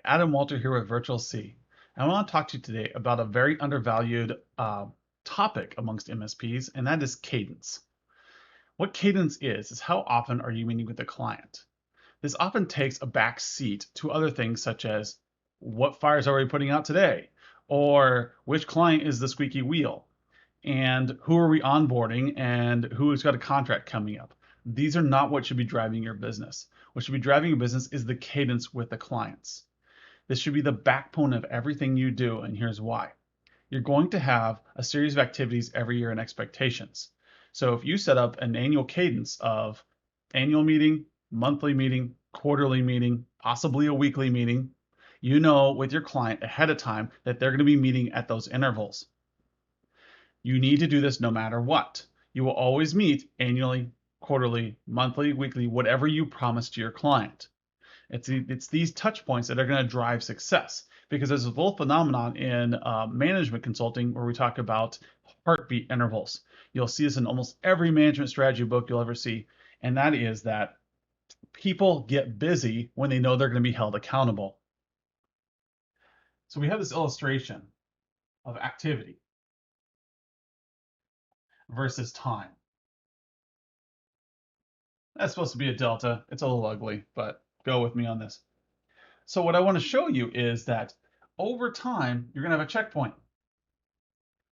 Adam Walter here with Virtual C. I want to talk to you today about a very undervalued topic amongst MSPs, and that is cadence. What cadence is how often are you meeting with a client? This often takes a back seat to other things such as what fires are we putting out today, or which client is the squeaky wheel, and who are we onboarding and who's got a contract coming up. These are not what should be driving your business. What should be driving your business is the cadence with the clients. This should be the backbone of everything you do, and here's why. You're going to have a series of activities every year and expectations. So if you set up an annual cadence of annual meeting, monthly meeting, quarterly meeting, possibly a weekly meeting, you know with your client ahead of time that they're going to be meeting at those intervals. You need to do this no matter what. You will always meet annually, quarterly, monthly, weekly, whatever you promise to your client. It's these touch points that are going to drive success, because there's a little phenomenon in management consulting where we talk about heartbeat intervals. You'll see this in almost every management strategy book you'll ever see, and that is that people get busy when they know they're going to be held accountable. So we have this illustration of activity versus time. That's supposed to be a delta. It's a little ugly, but go with me on this. So what I want to show you is that over time, you're going to have a checkpoint,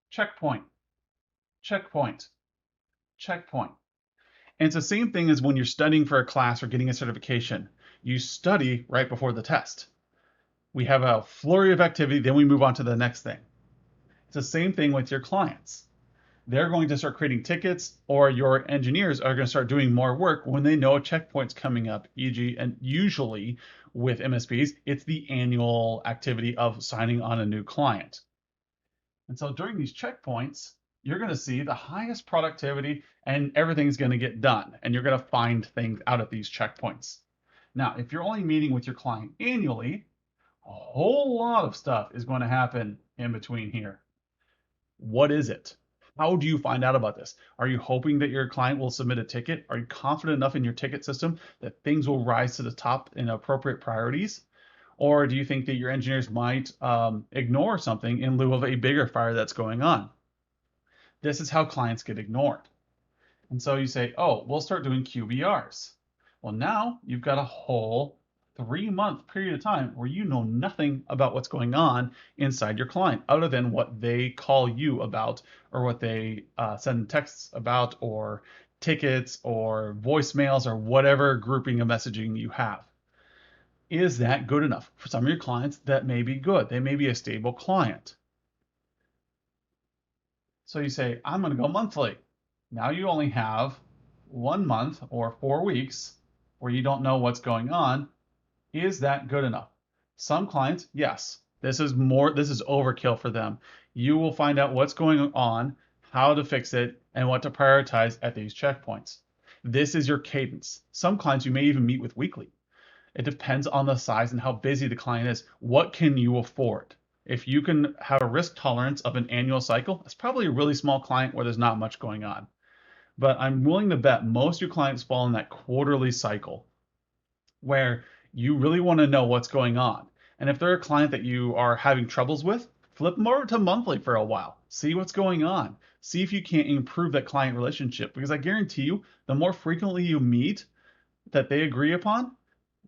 checkpoint, checkpoint, checkpoint. And it's the same thing as when you're studying for a class or getting a certification. You study right before the test. We have a flurry of activity, then we move on to the next thing. It's the same thing with your clients. They're going to start creating tickets, or your engineers are going to start doing more work when they know a checkpoint's coming up, e.g., and usually with MSPs, it's the annual activity of signing on a new client. And so during these checkpoints, you're going to see the highest productivity and everything's going to get done. And you're going to find things out at these checkpoints. Now, if you're only meeting with your client annually, a whole lot of stuff is going to happen in between here. What is it? How do you find out about this? Are you hoping that your client will submit a ticket? Are you confident enough in your ticket system that things will rise to the top in appropriate priorities? Or do you think that your engineers might ignore something in lieu of a bigger fire that's going on? This is how clients get ignored. And so you say, oh, we'll start doing QBRs. Well, now you've got a whole 3-month period of time where you know nothing about what's going on inside your client other than what they call you about, or what they send texts about, or tickets or voicemails, or whatever grouping of messaging you have. Is that good enough? For some of your clients, that may be good. They may be a stable client. So you say, I'm going to go monthly. Now you only have 1 month or 4 weeks where you don't know what's going on. Is that good enough? Some clients, yes. This is overkill for them. You will find out what's going on, how to fix it, and what to prioritize at these checkpoints. This is your cadence. Some clients you may even meet with weekly. It depends on the size and how busy the client is. What can you afford? If you can have a risk tolerance of an annual cycle, it's probably a really small client where there's not much going on. But I'm willing to bet most of your clients fall in that quarterly cycle where you really want to know what's going on. And if they're a client that you are having troubles with, flip them over to monthly for a while. See what's going on. See if you can't improve that client relationship. Because I guarantee you, the more frequently you meet that they agree upon,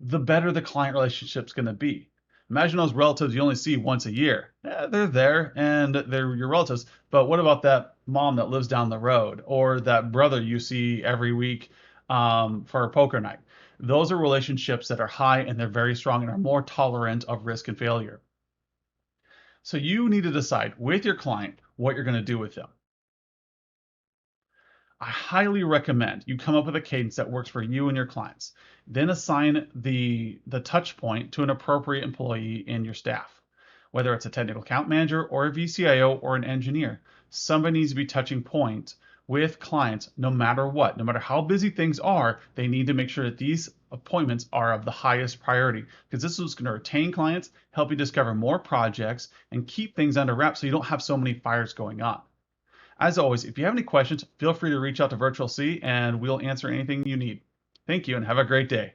the better the client relationship's going to be. Imagine those relatives you only see once a year. They're there and they're your relatives. But what about that mom that lives down the road, or that brother you see every week for a poker night? Those are relationships that are high and they're very strong and are more tolerant of risk and failure. So you need to decide with your client what you're going to do with them. I highly recommend you come up with a cadence that works for you and your clients. Then assign the touch point to an appropriate employee in your staff, whether it's a technical account manager or a VCIO or an engineer. Somebody needs to be touching point with clients no matter what. No matter how busy things are, they need to make sure that these appointments are of the highest priority, because this is going to retain clients, help you discover more projects, and keep things under wraps so you don't have so many fires going on. As always, if you have any questions, feel free to reach out to Virtual C and we'll answer anything you need. Thank you and have a great day.